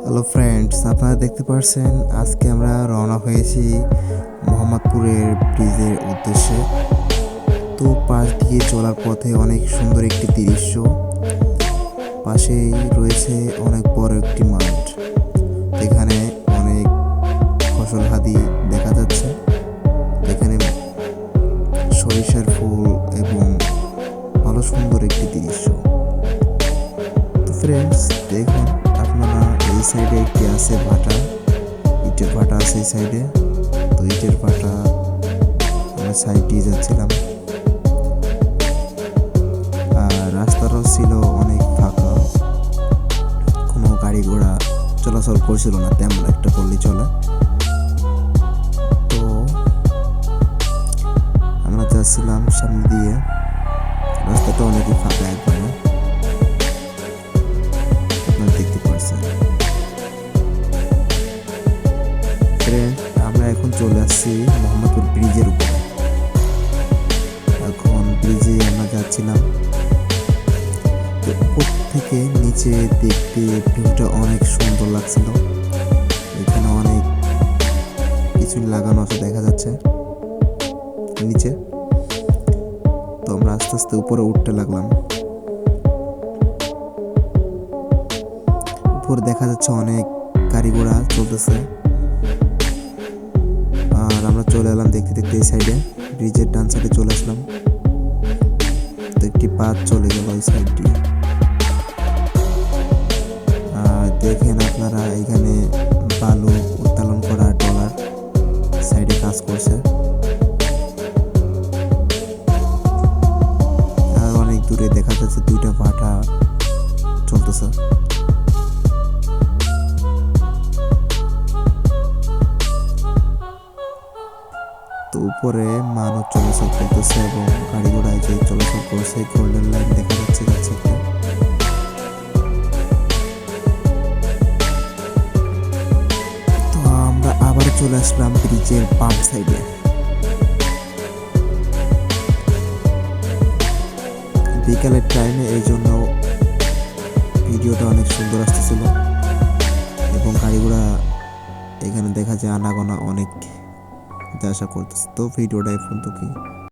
Hello friends, আপনারা দেখতে পাচ্ছেন আজকে আমরা রওনা হয়েছি মোহাম্মদপুরের ব্রিজের উদ্দেশ্যে। তো পাশ দিয়ে চলার পথে অনেক সুন্দর একটি দৃশ্য, পাশেই রয়েছে অনেক বড় একটি মাঠ। এখানে অনেক ফসল হাদি দেখা যাচ্ছে, এখানে সরিষার ফুল এবং ভালো সুন্দর একটি দৃশ্য। তো ফ্রেন্ডস দেখুন আপনারা, এই সাইডে একটি আছে ভাটা, ইটের ভাটা আছে এই সাইডে। তো ইটের ভাটা আমরা সাইড দিয়ে যাচ্ছিলাম, আর রাস্তাটাও ছিল অনেক ফাঁকা, কোনো গাড়ি ঘোড়া চলাচল করছিল না, তেমন একটা পল্লী চলে। তো আমরা যাচ্ছিলাম সামনে দিয়ে, রাস্তাটা অনেকই ফাঁকা একবারে, আপনারা দেখতে পাচ্ছেন। ফ্রেন্ড, আমরা এখন চলে আসছি মোহাম্মদপুর ব্রিজের উপরে। এখন ব্রিজে আমরা যাচ্ছিলাম, তো উপর থেকে নিচে দেখতে ভিউটা অনেক সুন্দর লাগছিল। এখানে অনেক কিছু লাগানো আছে দেখা যাচ্ছে নিচে। তো আমরা আস্তে আস্তে উপরে উঠতে লাগলাম। উপরে দেখা যাচ্ছে অনেক গাড়ি ঘোড়া চলতেছে, আর আমরা চলে এলাম দেখতে দেখতে এই সাইডে, ব্রিজের ডান সাইডে চলে আসলাম। তো একটি পাথ চলে গেল ওই সাইড দিয়ে। দেখেন আপনারা, এখানে বালু উত্তোলন করা ট্রলার সাইডে কাজ করছে, আর অনেক দূরে দেখা যাচ্ছে দুইটা ভাটা চলতেছে। তো উপরে মানুষ চলাচল করতেছে এবং গাড়ি ঘোড়ায় যে চলাচল করছে, গোল্ডেন লাইন দেখা যাচ্ছে যাচ্ছে। তো আমরা আবার চলে আসলাম ব্রিজের বাম সাইডে। বিকালের টাইমে, এই জন্য ভিডিওটা অনেক সুন্দর আসতেছিল এবং গাড়ি ঘোড়া এখানে দেখা যায় আনাগোনা অনেক যাওয়া আসা করতেছে। তো ভিডিওটা এখন তো কি